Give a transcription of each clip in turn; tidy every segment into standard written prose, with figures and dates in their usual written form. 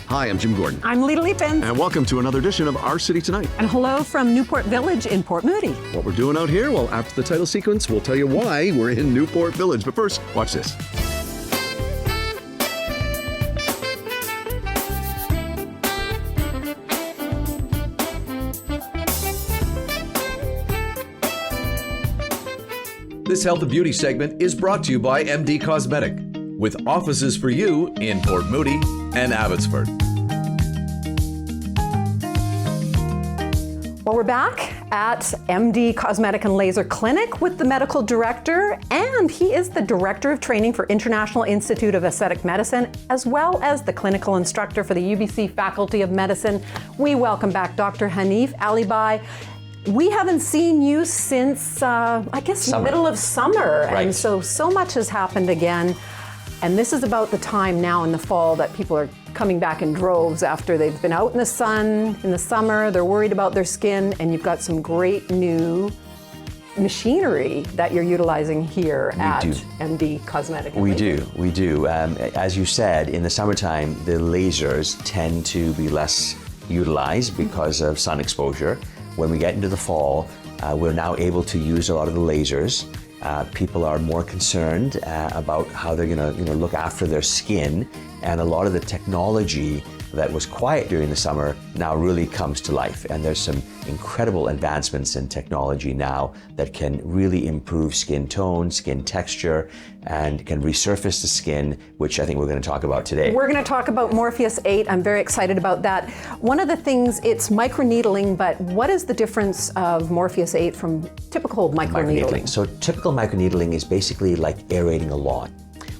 Hi, I'm Jim Gordon. I'm Lita Leapin. And welcome to another edition of Our City Tonight. And hello from Newport Village in Port Moody. What we're doing out here? Well, after the title sequence, we'll tell you why we're in Newport Village. But first, watch this. This health and beauty segment is brought to you by MD Cosmetic, with offices for you in Port Moody and Abbotsford. Well, we're back at MD Cosmetic and Laser Clinic with the medical director, and he is the director of training for International Institute of Aesthetic Medicine, as well as the clinical instructor for the UBC Faculty of Medicine. We welcome back Dr. Hanif Alibai. We haven't seen you since, I guess, middle of summer. Right. And so much has happened again. And this is about the time now in the fall that people are coming back in droves after they've been out in the sun in the summer. They're worried about their skin, and you've got some great new machinery that you're utilizing here at MD Cosmetic. We do. As you said, in the summertime, the lasers tend to be less utilized because of sun exposure. When we get into the fall, we're now able to use a lot of the lasers. People are more concerned about how they're going to look after their skin, and a lot of the technology that was quiet during the summer now really comes to life. And there's some incredible advancements in technology now that can really improve skin tone, skin texture, and can resurface the skin, which I think we're going to talk about today. We're going to talk about Morpheus 8. I'm very excited about that. One of the things, it's microneedling, but what is the difference of Morpheus 8 from typical microneedling? So typical microneedling is basically like aerating a lawn,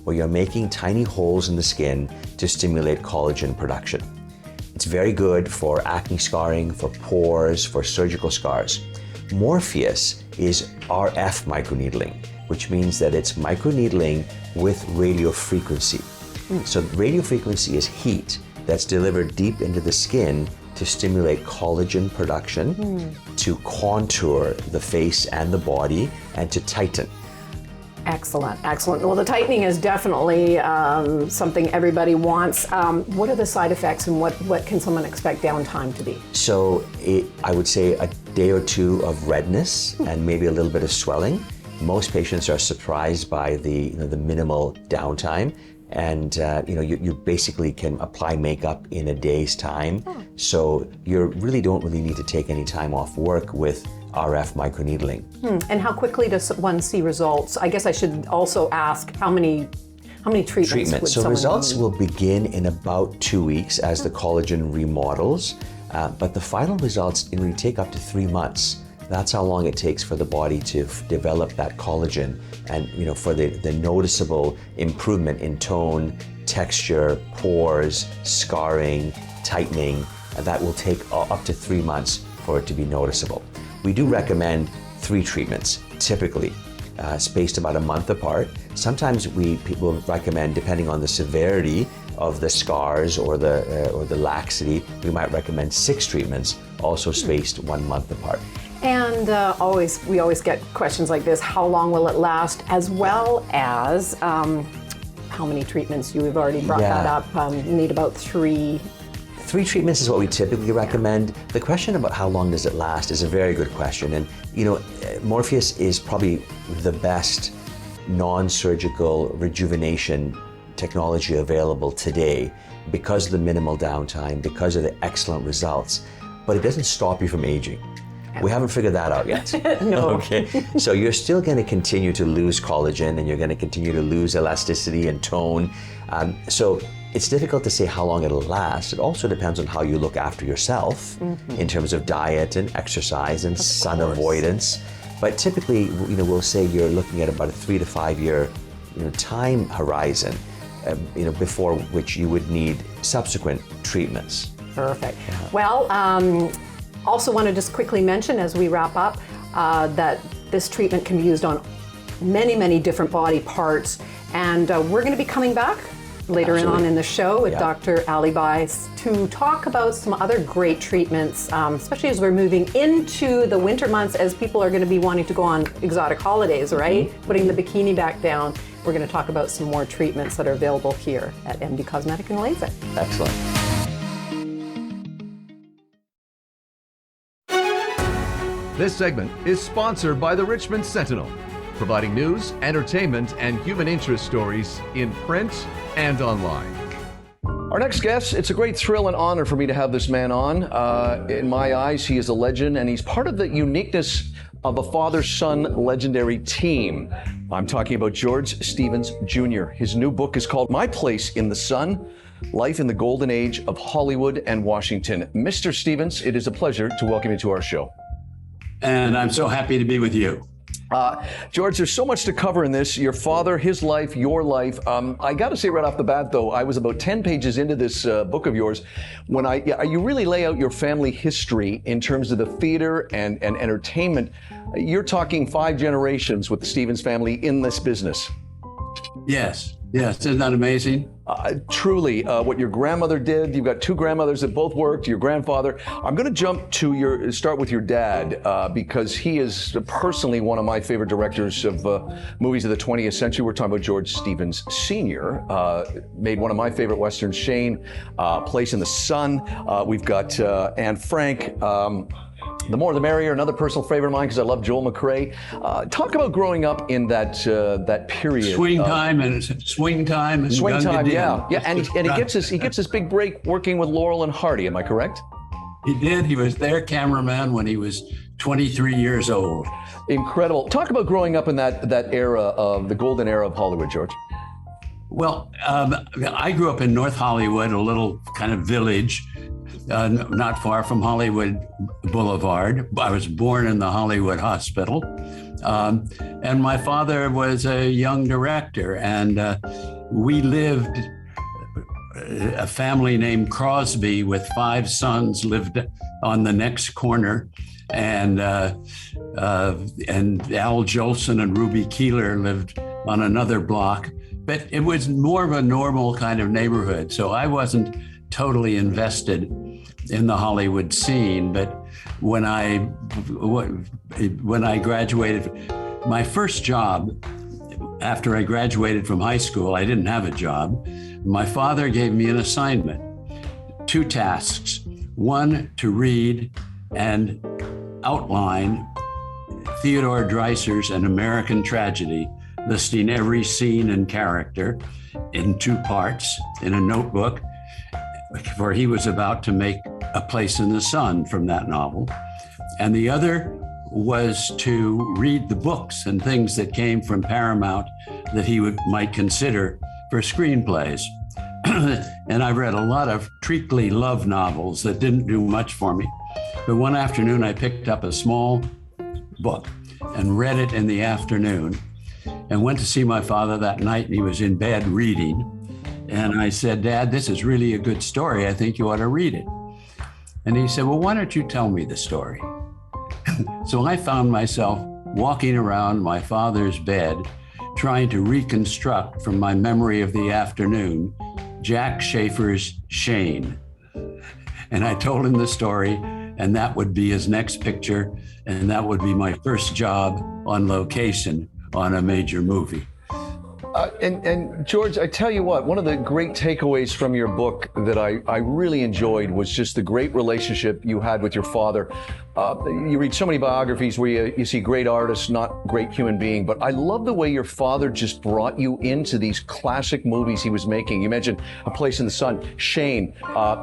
where you're making tiny holes in the skin to stimulate collagen production. It's very good for acne scarring, for pores, for surgical scars. Morpheus is RF microneedling, which means that it's microneedling with radio frequency. So radio frequency is heat that's delivered deep into the skin to stimulate collagen production, to contour the face and the body, and to tighten. Excellent, excellent. Well, the tightening is definitely something everybody wants. What are the side effects, and what can someone expect downtime to be? So I would say a day or two of redness and maybe a little bit of swelling. Most patients are surprised by the minimal downtime, and you basically can apply makeup in a day's time. So you really don't need to take any time off work with RF microneedling. And how quickly does one see results? I guess I should also ask how many treatments would So someone results need? will begin in about 2 weeks as the collagen remodels, but the final results really take up to 3 months. That's how long it takes for the body to develop that collagen, and for the noticeable improvement in tone, texture, pores, scarring, tightening. That will take up to 3 months for it to be noticeable. We do recommend 3 treatments, typically, spaced about a month apart. Sometimes people recommend, depending on the severity of the scars or the laxity, we might recommend 6 treatments, also spaced 1 month apart. And we always get questions like this: how long will it last? As well as how many treatments? You have already brought that up. You need about 3. 3 treatments is what we typically recommend. The question about how long does it last is a very good question. And Morpheus is probably the best non-surgical rejuvenation technology available today because of the minimal downtime, because of the excellent results. But it doesn't stop you from aging. We haven't figured that out yet. No. Okay. So you're still going to continue to lose collagen, and you're going to continue to lose elasticity and tone. So it's difficult to say how long it'll last. It also depends on how you look after yourself in terms of diet and exercise and sun avoidance. But typically, we'll say you're looking at about a 3 to 5 year, time horizon, before which you would need subsequent treatments. Perfect. Yeah. Well, also want to just quickly mention as we wrap up that this treatment can be used on many, many different body parts. And we're going to be coming back later on in the show with Dr. Alibai to talk about some other great treatments, especially as we're moving into the winter months, as people are going to be wanting to go on exotic holidays, right? Putting the bikini back down. We're going to talk about some more treatments that are available here at MD Cosmetic and Laser. Excellent. This segment is sponsored by the Richmond Sentinel, providing news, entertainment, and human interest stories in print and online. Our next guest, it's a great thrill and honor for me to have this man on. In my eyes, he is a legend, and he's part of the uniqueness of a father-son legendary team. I'm talking about George Stevens Jr. His new book is called My Place in the Sun, Life in the Golden Age of Hollywood and Washington. Mr. Stevens, it is a pleasure to welcome you to our show. And I'm so happy to be with you. George, there's so much to cover in this. Your father, his life, your life. I got to say right off the bat, though, I was about 10 pages into this book of yours when you really lay out your family history in terms of the theater and entertainment. You're talking 5 generations with the Stevens family in this business. Yes. Isn't that amazing? Truly, what your grandmother did. You've got 2 grandmothers that both worked, your grandfather. I'm going to start with your dad because he is personally one of my favorite directors of movies of the 20th century. We're talking about George Stevens Sr., made one of my favorite westerns, Shane, Place in the Sun. We've got Anne Frank. The More the Merrier, another personal favorite of mine because I love Joel McCrea. Talk about growing up in that period. Swing time, and yeah. And he gets his big break working with Laurel and Hardy. Am I correct? He did. He was their cameraman when he was 23 years old. Incredible. Talk about growing up in that era of the golden era of Hollywood, George. Well, I grew up in North Hollywood, a little kind of village. Not far from Hollywood Boulevard. I was born in the Hollywood Hospital. And my father was a young director, and we lived, a family named Crosby with 5 sons lived on the next corner. And Al Jolson and Ruby Keeler lived on another block. But it was more of a normal kind of neighborhood. So I wasn't totally invested in the Hollywood scene, but when I graduated, my first job after I graduated from high school, I didn't have a job. My father gave me an assignment, 2 tasks. One, to read and outline Theodore Dreiser's An American Tragedy, listing every scene and character in 2 parts in a notebook, for he was about to make A Place in the Sun from that novel. And the other was to read the books and things that came from Paramount that he might consider for screenplays. And I read a lot of treacly love novels that didn't do much for me. But one afternoon I picked up a small book and read it in the afternoon and went to see my father that night, and he was in bed reading. And I said, Dad, this is really a good story. I think you ought to read it. And he said, well, why don't you tell me the story? So I found myself walking around my father's bed, trying to reconstruct from my memory of the afternoon, Jack Schaefer's Shane. And I told him the story, and that would be his next picture. And that would be my first job on location on a major movie. And George, I tell you what, one of the great takeaways from your book that I really enjoyed was just the great relationship you had with your father. You read so many biographies where you see great artists, not great human being, but I love the way your father just brought you into these classic movies he was making. You mentioned A Place in the Sun, Shane.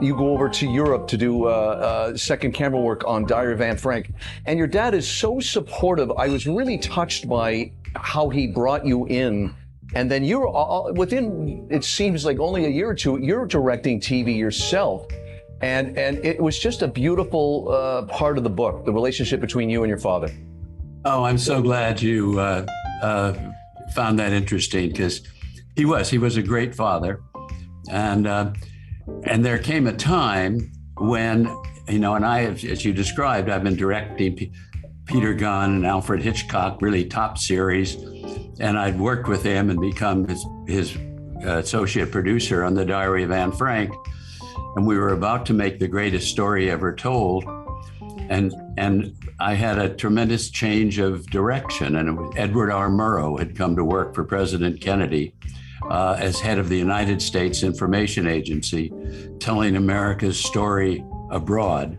You go over to Europe to do second camera work on Diary of Anne Frank. And your dad is so supportive. I was really touched by how he brought you in. And then you're within, it seems like only a year or 2, you're directing TV yourself. And it was just a beautiful part of the book, the relationship between you and your father. Oh, I'm so glad you found that interesting, because he was a great father. And there came a time when, and I, as you described, I've been directing Peter Gunn and Alfred Hitchcock, really top series. And I'd worked with him and become his associate producer on The Diary of Anne Frank. And we were about to make the greatest story ever told. And I had a tremendous change of direction. And Edward R. Murrow had come to work for President Kennedy as head of the United States Information Agency, telling America's story abroad.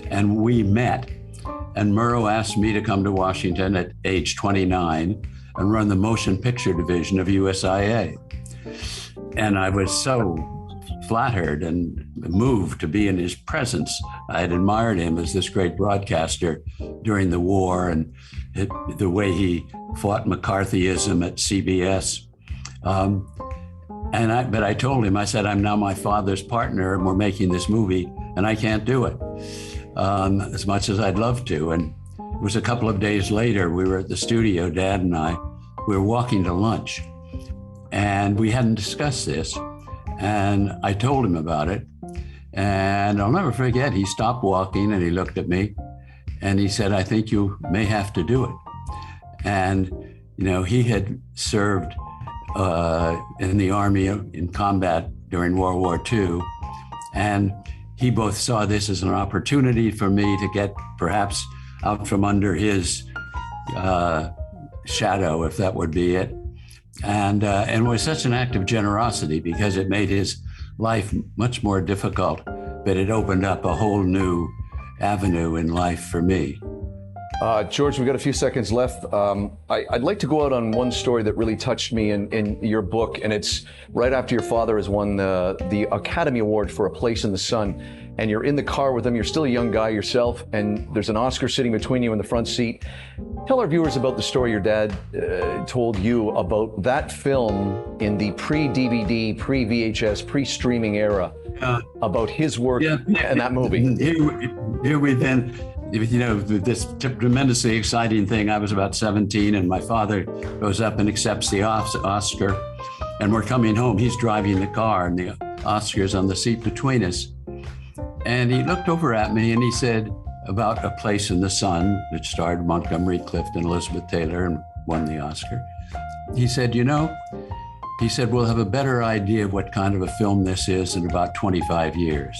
And we met. And Murrow asked me to come to Washington at age 29 and run the motion picture division of USIA. And I was so flattered and moved to be in his presence. I had admired him as this great broadcaster during the war and the way he fought McCarthyism at CBS. But I told him, I said, I'm now my father's partner and we're making this movie and I can't do it as much as I'd love to. And it was a couple of days later, we were at the studio, Dad and I, we were walking to lunch and we hadn't discussed this. And I told him about it. And I'll never forget, he stopped walking and he looked at me and he said, I think you may have to do it. And, you know, he had served in the Army in combat during World War II. And he both saw this as an opportunity for me to get perhaps out from under his shadow, if that would be it. And it was such an act of generosity because it made his life much more difficult, but it opened up a whole new avenue in life for me. George, we've got a few seconds left. I'd like to go out on one story that really touched me in your book, and it's right after your father has won the Academy Award for A Place in the Sun, and you're in the car with him. You're still a young guy yourself, and there's an Oscar sitting between you in the front seat. Tell our viewers about the story your dad told you about that film in the pre-DVD, pre-VHS, pre-streaming era, about his work in that movie. Here we've been, you know, this tremendously exciting thing. I was about 17 and my father goes up and accepts the Oscar and we're coming home. He's driving the car and the Oscar's on the seat between us. And he looked over at me and he said about A Place in the Sun, which starred Montgomery Clift and Elizabeth Taylor and won the Oscar. He said, you know, he said, we'll have a better idea of what kind of a film this is in about 25 years.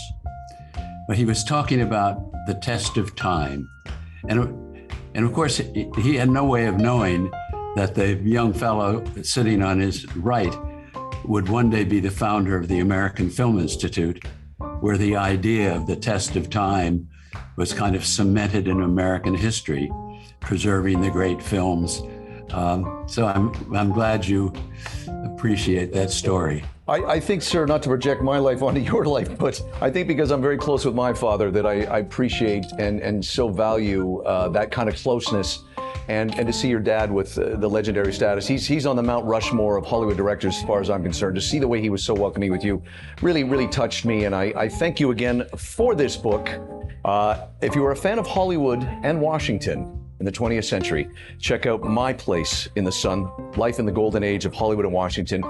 But he was talking about the test of time. And of course, he had no way of knowing that the young fellow sitting on his right would one day be the founder of the American Film Institute, where the idea of the test of time was kind of cemented in American history, preserving the great films. So I'm glad you appreciate that story. I think, sir, not to project my life onto your life, but I think because I'm very close with my father that I appreciate and so value that kind of closeness. And to see your dad with the legendary status, he's on the Mount Rushmore of Hollywood directors as far as I'm concerned. To see the way he was so welcoming with you really, really touched me. And I thank you again for this book. If you are a fan of Hollywood and Washington in the 20th century, check out My Place in the Sun, Life in the Golden Age of Hollywood and Washington.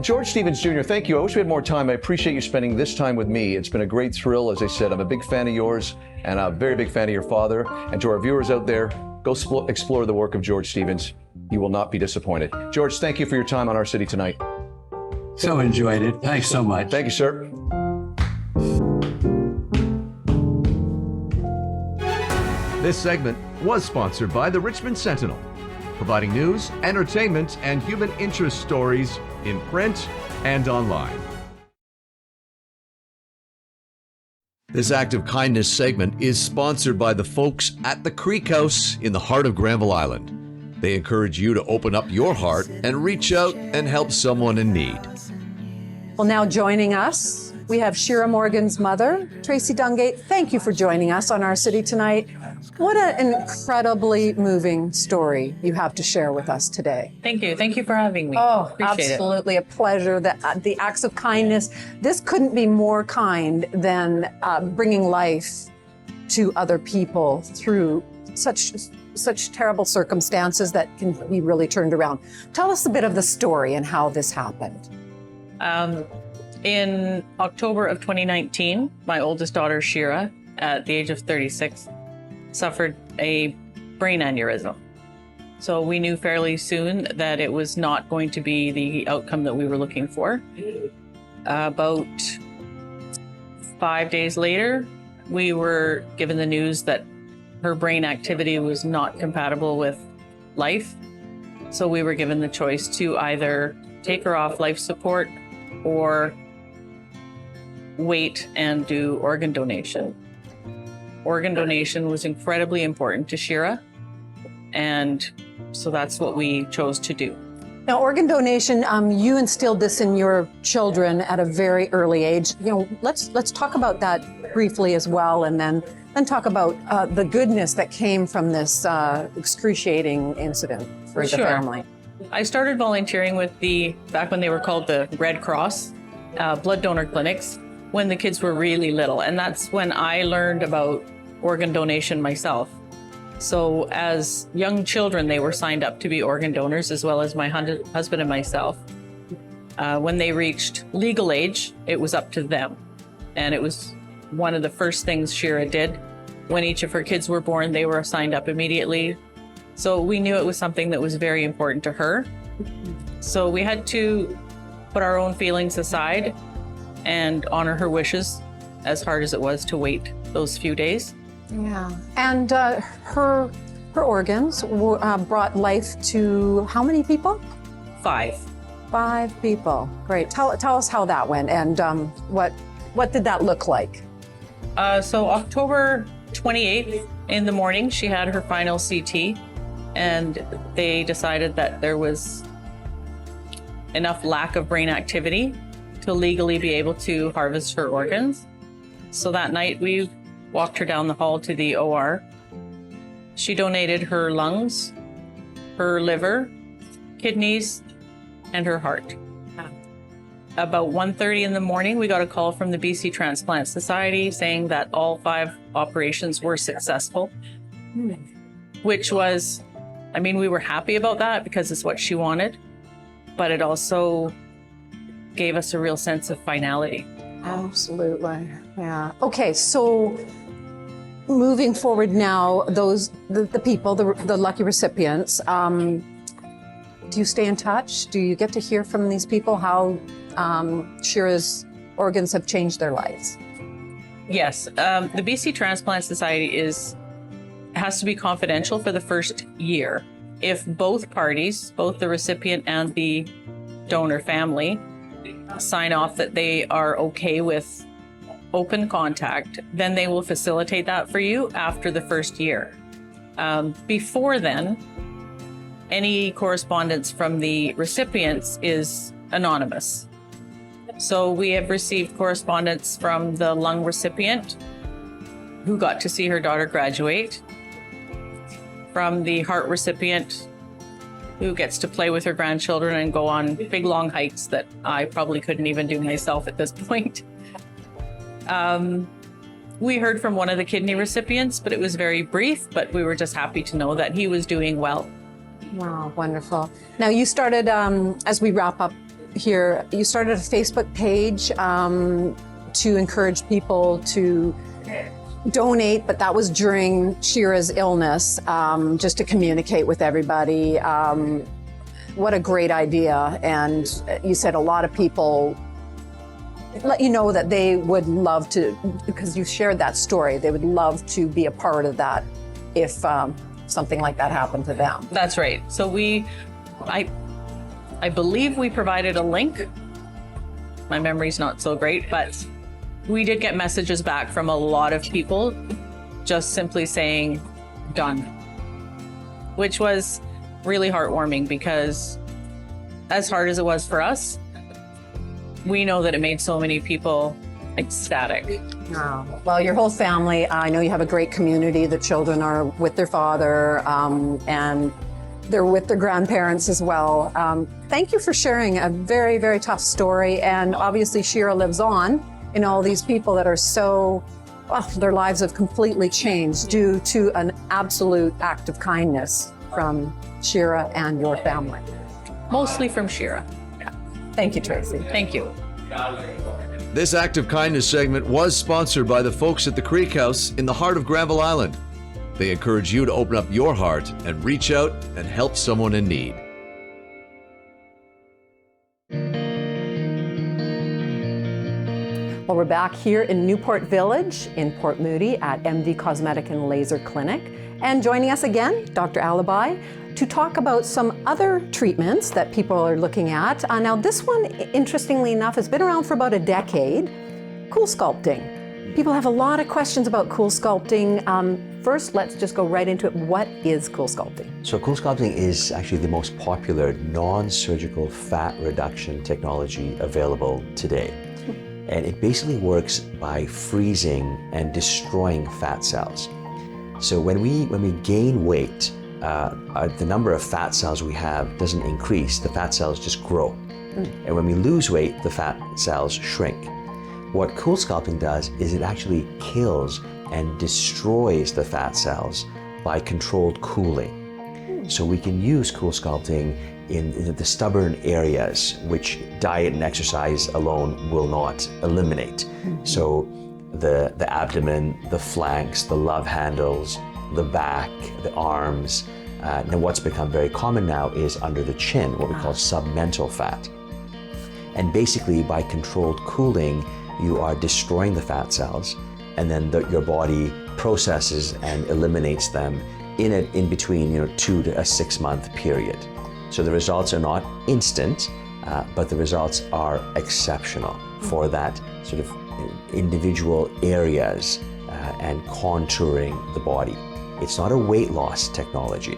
George Stevens Jr., thank you. I wish we had more time. I appreciate you spending this time with me. It's been a great thrill. As I said, I'm a big fan of yours and a very big fan of your father. And to our viewers out there, go explore the work of George Stevens. You will not be disappointed. George, thank you for your time on Our City Tonight. So enjoyed it. Thanks so much. Thank you, sir. This segment was sponsored by the Richmond Sentinel, providing news, entertainment, and human interest stories in print and online. This act of kindness segment is sponsored by the folks at the Creek House in the heart of Granville Island. They encourage you to open up your heart and reach out and help someone in need. Well, now joining us, we have Shira Morgan's mother, Tracy Dungate. Thank you for joining us on Our City Tonight. What an incredibly moving story you have to share with us today. Thank you. Thank you for having me. Oh, Appreciate absolutely a pleasure. The acts of kindness. This couldn't be more kind than bringing life to other people through such terrible circumstances that can be really turned around. Tell us a bit of the story and how this happened. In October of 2019, my oldest daughter, Shira, at the age of 36, suffered a brain aneurysm. So we knew fairly soon that it was not going to be the outcome that we were looking for. About 5 days later, we were given the news that her brain activity was not compatible with life. So we were given the choice to either take her off life support or wait and do organ donation. organ donation was incredibly important to Shira. And so that's what we chose to do. Now, organ donation, you instilled this in your children at a very early age. You know, let's talk about that briefly as well, and then talk about the goodness that came from this excruciating incident for the family. I started volunteering with back when they were called the Red Cross, blood donor clinics, when the kids were really little. And that's when I learned about organ donation myself. So as young children, they were signed up to be organ donors, as well as my husband and myself. When they reached legal age, it was up to them. And it was one of the first things Shira did. When each of her kids were born, they were signed up immediately. So we knew it was something that was very important to her. So we had to put our own feelings aside and honor her wishes, as hard as it was to wait those few days. Yeah. And her organs brought life to how many people? 5. 5 people. Great. Tell us how that went, and what did that look like? So October 28th in the morning, she had her final CT, and they decided that there was enough lack of brain activity to legally be able to harvest her organs. So that night we walked her down the hall to the OR. She donated her lungs, her liver, kidneys, and her heart. About 1:30 in the morning, we got a call from the BC Transplant Society saying that all 5 operations were successful, which was, I mean, we were happy about that because it's what she wanted, but it also gave us a real sense of finality. Absolutely. Yeah. Okay, so moving forward now, the people, the lucky recipients, do you stay in touch? Do you get to hear from these people how Shira's organs have changed their lives? Yes. The BC Transplant Society has to be confidential for the first year. If both parties, both the recipient and the donor family, sign off that they are okay with open contact, then they will facilitate that for you after the first year. Before then, any correspondence from the recipients is anonymous. So we have received correspondence from the lung recipient who got to see her daughter graduate, from the heart recipient who gets to play with her grandchildren and go on big long hikes that I probably couldn't even do myself at this point. We heard from one of the kidney recipients, but it was very brief, but we were just happy to know that he was doing well. Wow, wonderful. Now you started, as we wrap up here, you started a Facebook page to encourage people to donate, but that was during Shira's illness, just to communicate with everybody. What a great idea. And you said a lot of people let you know that they would love to, because you shared that story, they would love to be a part of that if something like that happened to them. That's right. So I believe we provided a link. My memory's not so great, but we did get messages back from a lot of people just simply saying, done, which was really heartwarming because as hard as it was for us, we know that it made so many people ecstatic. Oh, well, your whole family, I know you have a great community. The children are with their father and they're with their grandparents as well. Thank you for sharing a very, very tough story. And obviously Shira lives on in all these people that are so, well, their lives have completely changed due to an absolute act of kindness from Shira and your family. Mostly from Shira. Thank you, Tracy. Thank you. This Act of Kindness segment was sponsored by the folks at the Creek House in the heart of Granville Island. They encourage you to open up your heart and reach out and help someone in need. Well, we're back here in Newport Village in Port Moody at MD Cosmetic and Laser Clinic. And joining us again, Dr. Alibi, to talk about some other treatments that people are looking at. Now this one, interestingly enough, has been around for about a decade, CoolSculpting. People have a lot of questions about CoolSculpting. First, let's just go right into it. What is CoolSculpting? So CoolSculpting is actually the most popular non-surgical fat reduction technology available today. And it basically works by freezing and destroying fat cells. So when we gain weight, the number of fat cells we have doesn't increase, the fat cells just grow. And when we lose weight, the fat cells shrink. What CoolSculpting does is it actually kills and destroys the fat cells by controlled cooling. So we can use CoolSculpting in the stubborn areas which diet and exercise alone will not eliminate. So the abdomen, the flanks, the love handles, the back, the arms. Now what's become very common now is under the chin, what we call submental fat. And basically by controlled cooling, you are destroying the fat cells, and then your body processes and eliminates them in between 2 to a 6 month period. So the results are not instant, but the results are exceptional for that sort of individual areas and contouring the body. It's not a weight loss technology.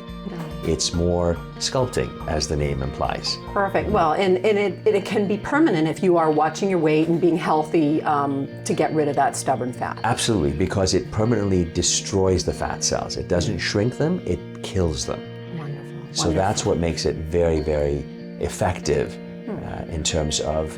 It's more sculpting, as the name implies. Perfect. Well, and it can be permanent if you are watching your weight and being healthy to get rid of that stubborn fat. Absolutely, because it permanently destroys the fat cells. It doesn't shrink them, it kills them. Wonderful. So that's what makes it very, very effective in terms of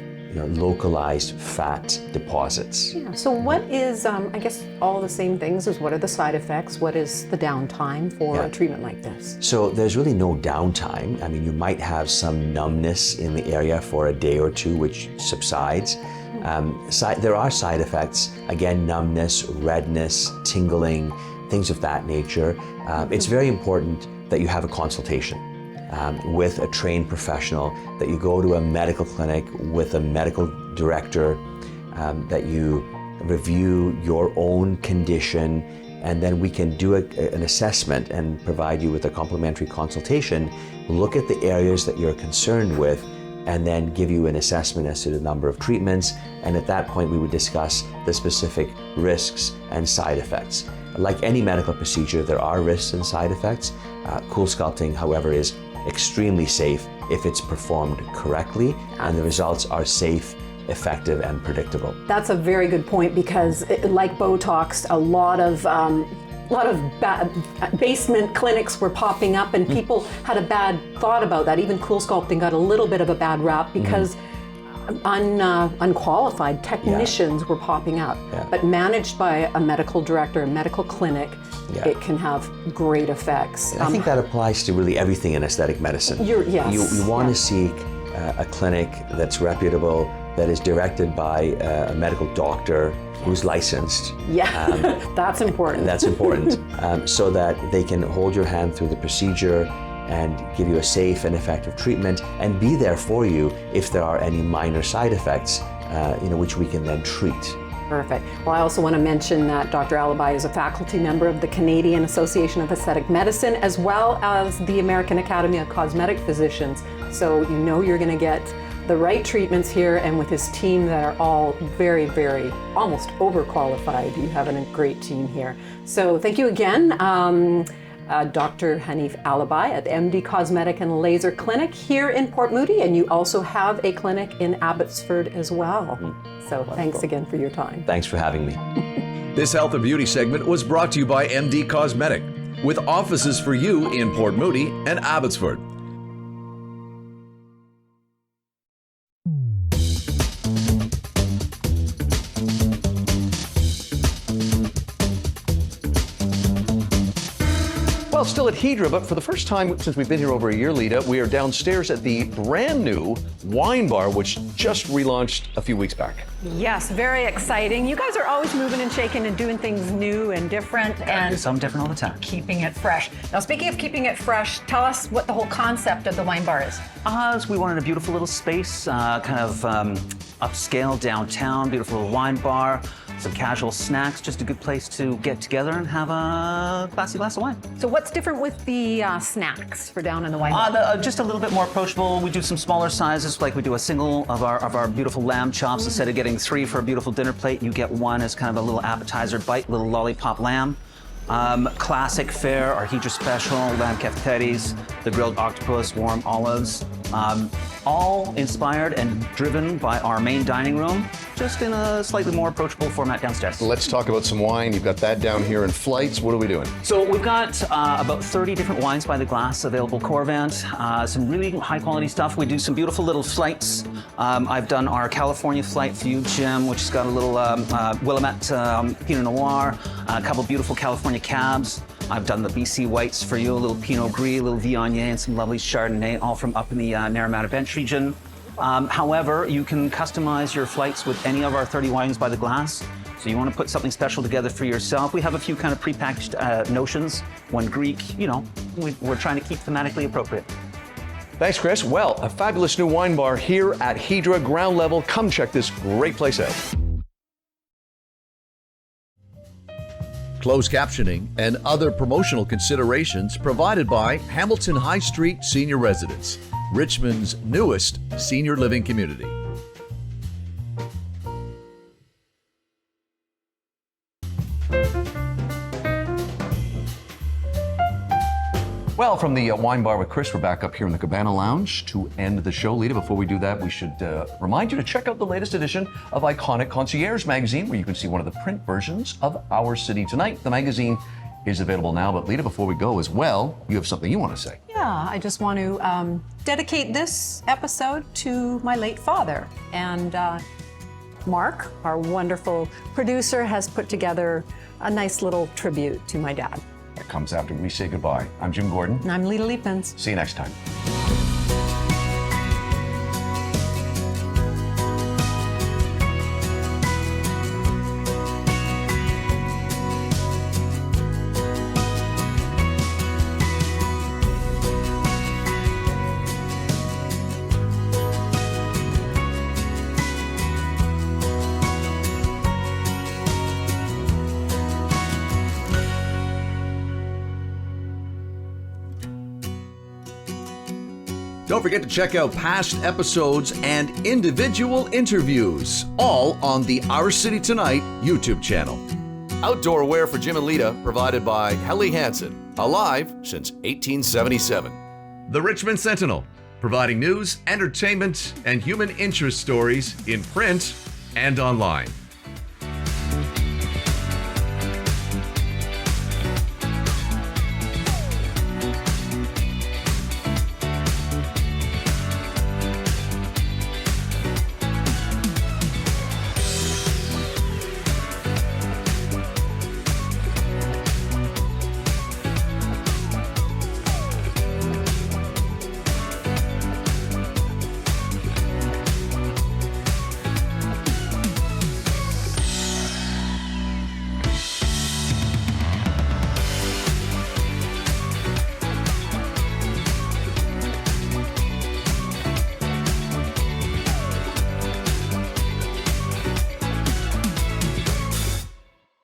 localized fat deposits. Yeah. So what is, I guess all the same things as what are the side effects? What is the downtime for a treatment like this? So there's really no downtime. I mean, you might have some numbness in the area for a day or two, which subsides. There are side effects, again, numbness, redness, tingling, things of that nature. It's very important that you have a consultation with a trained professional, that you go to a medical clinic with a medical director, that you review your own condition, and then we can do an assessment and provide you with a complimentary consultation, look at the areas that you're concerned with, and then give you an assessment as to the number of treatments. And at that point, we would discuss the specific risks and side effects. Like any medical procedure, there are risks and side effects. CoolSculpting, however, is extremely safe if it's performed correctly, and the results are safe, effective, and predictable. That's a very good point, because like Botox, a lot of basement clinics were popping up, and people had a bad thought about that. Even CoolSculpting got a little bit of a bad rap because unqualified technicians were popping up. But managed by a medical director, a medical clinic, it can have great effects. I think that applies to really everything in aesthetic medicine. You want to seek a clinic that's reputable, that is directed by a medical doctor who's licensed. That's important. That's important, so that they can hold your hand through the procedure and give you a safe and effective treatment, and be there for you if there are any minor side effects, which we can then treat. Perfect. Well, I also want to mention that Dr. Alibi is a faculty member of the Canadian Association of Aesthetic Medicine, as well as the American Academy of Cosmetic Physicians. So you're going to get the right treatments here, and with his team that are all very, very, almost overqualified. You have a great team here. So thank you again, Dr. Hanif Alibi at the MD Cosmetic and Laser Clinic here in Port Moody, and you also have a clinic in Abbotsford as well. So thanks again for your time. Thanks for having me. This health and beauty segment was brought to you by MD Cosmetic, with offices for you in Port Moody and Abbotsford. Well, still at Hydra, but for the first time since we've been here over a year, Lita, we are downstairs at the brand new wine bar, which just relaunched a few weeks back. Yes, very exciting. You guys are always moving and shaking and doing things new and different, and something different all the time. Keeping it fresh. Now, speaking of keeping it fresh, tell us what the whole concept of the wine bar is. So we wanted a beautiful little space, kind of upscale downtown, beautiful little wine bar. some casual snacks, just a good place to get together and have a classy glass of wine. So what's different with the snacks for down in the wine bar? Just a little bit more approachable. We do some smaller sizes, like we do a single of our beautiful lamb chops. Instead of getting 3 for a beautiful dinner plate, you get 1 as kind of a little appetizer bite, little lollipop lamb. Classic fare, our Hydra special, lamb cafeteris, the grilled octopus, warm olives, all inspired and driven by our main dining room, just in a slightly more approachable format downstairs. Let's talk about some wine. You've got that down here in flights. What are we doing? So we've got about 30 different wines by the glass available Corvant, some really high quality stuff. We do some beautiful little flights. I've done our California flight for you, Jim, which has got a little Willamette Pinot Noir, a couple beautiful California cabs. I've done the BC whites for you, a little Pinot Gris, a little Viognier, and some lovely Chardonnay, all from up in the Narromata Bench region. However, you can customize your flights with any of our 30 wines by the glass. So you want to put something special together for yourself. We have a few kind of prepackaged notions. One Greek, you know, we're trying to keep thematically appropriate. Thanks, Chris. Well, a fabulous new wine bar here at Hydra, ground level. Come check this great place out. Closed captioning and other promotional considerations provided by Hamilton High Street Senior Residence, Richmond's newest senior living community. Well, from the wine bar with Chris, we're back up here in the Cabana Lounge to end the show. Lita, before we do that, we should remind you to check out the latest edition of Iconic Concierge magazine, where you can see one of the print versions of Our City Tonight. The magazine is available now, but Lita, before we go as well, you have something you want to say. Yeah, I just want to dedicate this episode to my late father. And Mark, our wonderful producer, has put together a nice little tribute to my dad. That comes after we say goodbye. I'm Jim Gordon. And I'm Lita Leapins. See you next time. Don't forget to check out past episodes and individual interviews, all on the Our City Tonight YouTube channel. Outdoor wear for Jim and Lita provided by Helly Hansen, alive since 1877. The Richmond Sentinel, providing news, entertainment, and human interest stories in print and online.